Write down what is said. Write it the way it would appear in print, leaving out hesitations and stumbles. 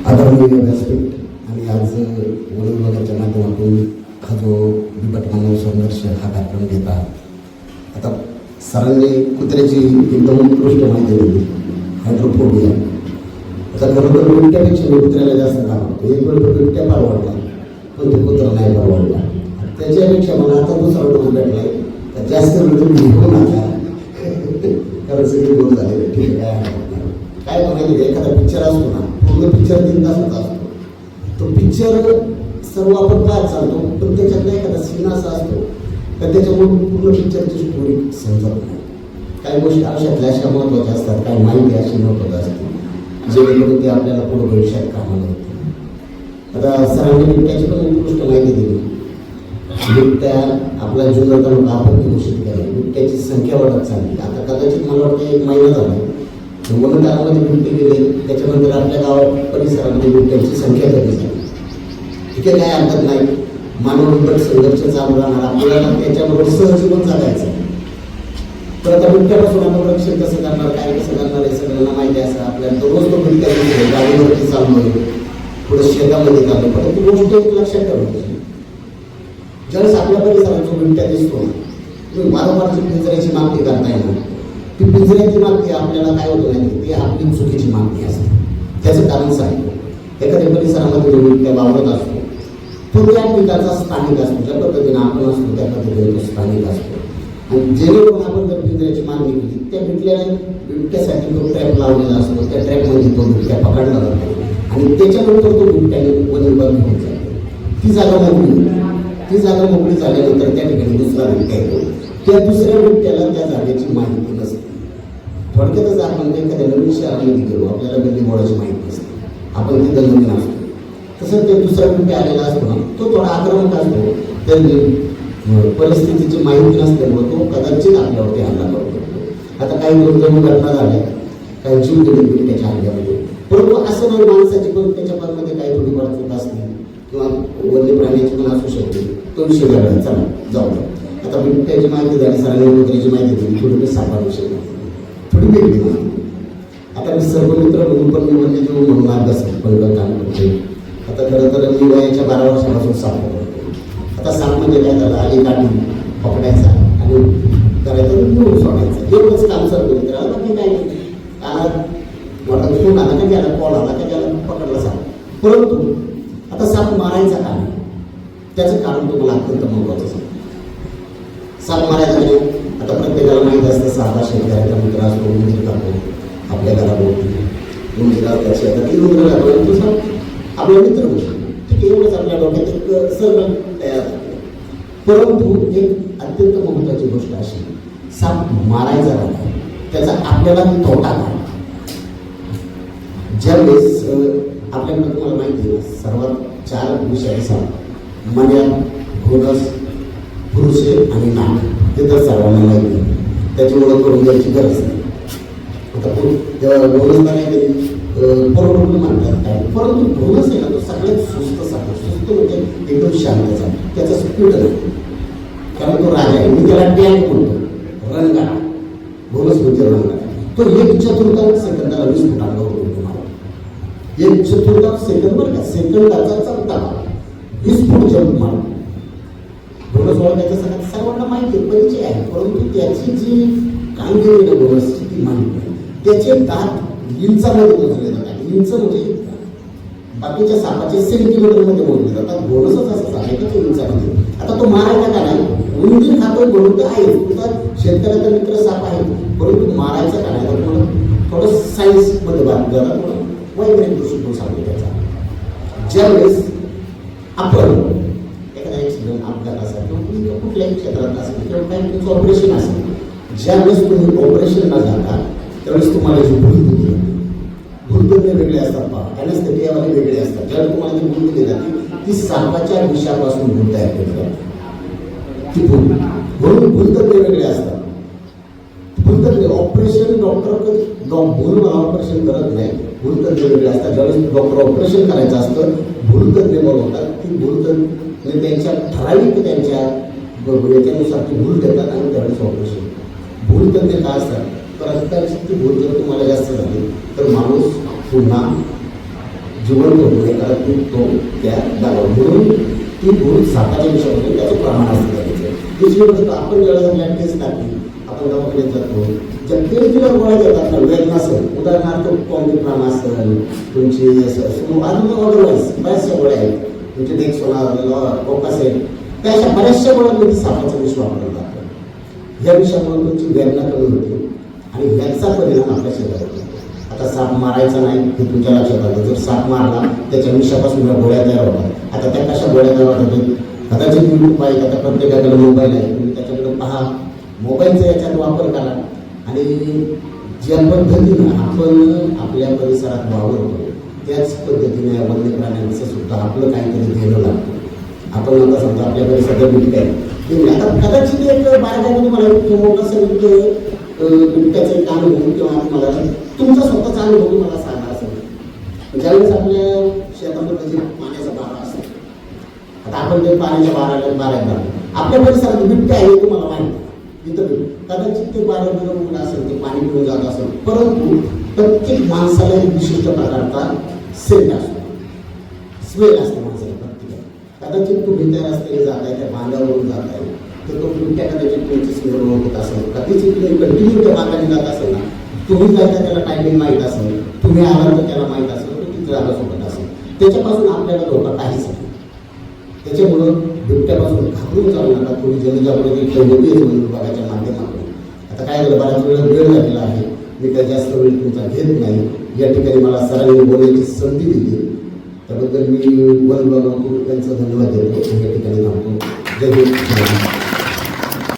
आदरणीय व्यासपीठ आणि आज वन विभागाच्या माध्यमातून हा जो बिबट मानव संघर्ष हा कार्यक्रम घेत आहात. आता सरांनी कुत्र्याची एकदम उत्कृष्ट माहिती दिली, हायड्रोफोबिया. आता खरं तर बिबट्यापेक्षा मी कुत्र्याला जास्त आवडतो. एक वेळ तो बिबट्या परवडला पण तो कुत्रा नाही परवडला. त्याच्यापेक्षा मला आता दुसरा डोस भेटला तर जास्त वेळ घेऊन आला कारण सगळे गोल झाले. ठीक आहे, काय म्हणायचं, एखादा पिक्चर असतो ना, पूर्ण पिक्चर 3 तासाचा असतो. तो पिक्चर सर्व आपण पाहत चालतो, पण त्याच्यातला एखादा सीन असा असतो तर त्याच्यामुळे पूर्ण पिक्चरची स्टोरी समजत नाही. काही गोष्टी आयुष्यातल्या अशा महत्त्वाच्या असतात, काही माहिती अशी महत्त्वाची असते जेणेकरून ते आपल्याला पुढे भविष्यात कामाला येते. आता सरांनी बिबट्याची पण उत्कृष्ट माहिती दिली. बिबट्या आपला जुन्नर तालुका आपत्ती घोषित केला. बिबट्याची संख्या वाढत चालली. आता कदाचित मला वाटतं 1 महिना झाला वनतळामध्ये बिबटे गेले, त्याच्यानंतर आपल्या गावात परिसरामध्ये बिबट्यांची संख्या कमी झाली. ठीक आहे, काय हरकत नाही. मानव बिबट संघर्ष चालू राहणार, आपल्याला त्याच्याबरोबर सहजीवन जगायचं. तर आता बिबट्यापासून आपण रक्षण कसं करणार, काय कसं करणार हे सगळ्यांना माहिती असं. आपल्याला रोज तो बिबट्या दिसतो, गाडीवरती चाललोय, पुढे शेतामध्ये चाललो, पण ती गोष्ट एक लक्षात ठेवायची. ज्यावेळेस आपल्या परिसरात जो बिबट्या दिसतो तुम्ही वारंवार पिंजऱ्याची मागणी करता येणार. ती पिंजऱ्याची मागणी आपल्याला काय होतं नाही, ती आपली चुकीची मागणी असते. त्याचं कारण सांगतो, एखाद्या परिसरामध्ये जो बिबट्या वावरत असतो तो त्या ठिकाणचा स्थानिक असतो. ज्या पद्धतीने आपण असतो त्या पद्धतीने तो स्थानिक असतो. आणि जेणेकरून आपण जर पिंजऱ्याची मागणी केली, त्या बिबट्यासाठी तो ट्रॅप लावलेला असतो. त्या ट्रॅपमध्ये तो बिबट्या पकडला जातो आणि त्याच्यानंतर तो बिबट्याने वन विभाग घेऊन जातो. ती जागा मोकळी झाल्यानंतर त्या ठिकाणी दुसरा बिबट्या येतो. त्या दुसऱ्या बिबट्याला त्या जागेची माहिती नसते. थोडक्यातच आपण एखाद्या नवीन शहरामध्ये गेलो, आपल्याला गल्ली बोळाची माहिती नसते, आपण तिथं नवीन असतो. तसं ते दुसरा बिबट्या आलेला असतो ना, तो थोडा आक्रमक असतो. तर परिस्थितीची माहिती नसल्यामुळे तो कदाचित आपल्यावरती हल्ला करतो. आता काही दुर्दैवी घटना झाल्या, काही जीव गेले बिबट्याच्या हल्ल्यामध्ये. परंतु असं नाही, माणसाची पण त्याच्यामध्ये काही थोडीफार चूक असते किंवा वन्य प्राण्याची पण असू शकते. तो विषय वेगळा, चला जाऊ द्या. आता बिबट्याची माहिती झाली, सरांनी कुत्र्याची माहिती दिली, थोडी सापाविषयी थोडी वेगळी माहिती. आता मी सर्व मित्र म्हणून पण मी वन्यजीव म्हणून अभ्यास पण काम करते. आता खरं तर मी वयाच्या 12 वर्षापासून साप पकडतो. आता साप म्हणजे काय झालं, आली काठी पकडायचा आणि करायचं घेऊन सोडायचं, एवढंच काम सर्व मित्र. बाकी काय आला मोठा घेऊन आला का गेला, कॉल आला का गेला, पकडला साप. परंतु आता साप मारायचा का नाही, त्याचं कारण तुम्हाला अत्यंत महत्त्वाचं सांगतो. साप मारायचा नाही. आता प्रत्येकाला माहीत असतं, सापा शेतकऱ्याचा मित्र असतो, उंदीर खातो आपल्या घराभोवती, उंदीर असतात शेतात, उंदीर खातो, तो साप आपला मित्र होतो. ठीक आहे, एवढंच आपल्या डोक्यात एक सर्व तयार होते. परंतु एक अत्यंत महत्त्वाची गोष्ट अशी, साप मारायचा नाही, त्याचा आपल्याला तोटा काय. ज्यावेळेस आपल्याकडे तुम्हाला माहिती आहे सर्वात 4 विषारी साप, मण्या, घोणस, पुरुषे आणि नाग, हे तर सर्वांना माहिती आहे. त्याची ओळख करून द्यायची गरज नाही. आता घोणसला काहीतरी परवडून म्हणतात काय, परंतु घोणस आहे ना, तो सगळ्यात सुस्त साप. सुस्त म्हणजे एकदम शांत साप, त्याचा स्पीड नाही, कारण तो राजा आहे. मी त्याला टँक म्हणतो, रणगाडा. घोणस म्हणजे रणगाडा. तो 1/4 सेकंदाला 20 फुटांवर होतो. 1/4 सेकंद बरं का, सेकंदाचा चौथा 20 फूट जंप मारतो. घोणस ओळखायचं सर्वांना माहिती आहे, परिचय आहे. परंतु त्याची जी कामगिरी आहे घोणसची ती माहिती आहे. त्याचे दात इंचामध्ये मोजले जातात. इंच म्हणजे बाकीच्या सापाचे सेंटीमीटरमध्ये मोजले जातात. घोणसच असं आहे का तो इंचामध्ये. आता तो मारायचा का नाही, उंदीर खातो म्हणून तर आहे, तुझा शेतकऱ्याचा मित्र साप आहे, परंतु मारायचा का नाही. तर थोडं सायन्समध्ये बात करा, थोडं वैज्ञानिक दृष्टिकोन सांगतो त्याचा. ज्यावेळेस आपण एखादा ॲक्सिडेंट, अपघात असेल किंवा कुठल्याही क्षेत्रात असेल किंवा काही तुमचं ऑपरेशन असेल, ज्यावेळेस तुम्ही ऑपरेशनला जाता त्यावेळेस तुम्हाला जी भूल दिली, भूलतज्ञ वेगळे असतात, पहा ॲनेस्थेटियावाले वेगळे असतात. ज्यावेळेस तुम्हाला जी भूल दिली जाते ती सापाच्या विषापासून भूल तयार केली जाते. ती भूल म्हणून भूलतज्ञ वेगळे असतात. भूलतज्ञ ऑपरेशन डॉक्टर भूल मला ऑपरेशन करत नाही, भूलतज्ञ वेगळे असतात. ज्यावेळेस डॉक्टर ऑपरेशन करायचं असतं भूलतज्ञ बोलवतात. ती भूलतज्ञ त्यांच्या ठराविक त्यांच्या याच्यानुसार ती भूल देतात आणि त्यावेळेस ऑपरेशन. भूलतज्ञ काय असतात, तर ती भूल जर तुम्हाला जास्त झाली तर माणूस पुन्हा जिवंत होत नाही, कारण तो त्या जागा म्हणून ती भूल सापाच्या विषयामध्ये त्याचं प्रमाण असतं त्याचं. दुसरी गोष्ट, आपण ज्यावेळेस आपल्या टेस्ट टाकली, आपण दवाखान्यात जातो, ज्या पेनकिलर गोळ्या देतात ना वेळ नसेल, उदाहरणार्थ कॉम्बिप्राम असेल, तुमची अजून अदरवाईज बऱ्याचशा गोळ्या आहेत, तुमचे डेक्सोना कोकासेट, त्या अशा बऱ्याचशा गोळ्यांमध्ये सापाचा विष वापरला जातो. ह्या विषयामुळे तुमची वेदना कमी होते आणि ह्याचा परिणाम आपल्या शरीरावर होतो. आता साप मारायचा नाही हे तुमच्या लक्षात आलं. जर साप मारला त्याच्या विषापासून गोळ्या तयार होतात. आता त्या कशा गोळ्या तयार होतात, कदाचित तुम्ही पाहिजे, आता प्रत्येकाकडे मोबाईल आहे, तुम्ही त्याच्याकडे पहा, मोबाईलचा याच्यात वापर करा आणि ज्या पद्धतीनं आपण आपल्या परिसरात वावरतो त्याच पद्धतीने या वन्य प्राण्यांचं सुद्धा आपलं काहीतरी देणं लागतं. आपण आता समजा आपल्या परिसरात बिबट्या आहे, आता कदाचित एक बाळगामध्ये मला मोठं बिबट्याचा एक अनुभव किंवा मला तुमचा स्वतःचा अनुभव मला सांगा असेल. ज्यावेळेस आपल्या शेतामध्ये जे पाण्याचा बारा असतो, आता आपण ते पाण्याच्या बाऱ्यात जातो, आपल्या परिसरात बिबट्या आहे तुम्हाला माहिती, तिथं कदाचित ते बारा बिघडून असेल, ते पाणी पिऊन जात असेल, परंतु प्रत्येक माणसाला एक विशिष्ट प्रकारचा सेंट असतो, स्मेल असतो माणसाला प्रत्येक. कदाचित तुम्ही त्या रस्त्याने जाताय, त्या बांधावरून जाताय, तर तो बिबट्या कदाचित तुमची स्मेल ओळखत असेल, कदाचित कंटिन्यू त्या बांधाने जात असेल ना, तुम्ही जायचं त्याला टायमिंग माहीत असेल, तुम्ही आला तर त्याला माहीत असेल, तो तिथे जागा सोबत असेल, त्याच्यापासून आपल्याला धोका काहीच नाही. त्याच्यामुळं बिबट्यापासून घाबरून जाऊ नका. थोडी जनजागृती ठेवली वन विभागाच्या माध्यमातून. आता काय झालं, बऱ्याच वेळ झालेला आहे, मी काही जास्त वेळ तुमचा घेत नाही. या ठिकाणी मला सरांनी बोलण्याची संधी दिली त्याबद्दल मी वन विभागातून त्यांचा धन्यवाद देतो. या ठिकाणी थांबतो. जय हिंद.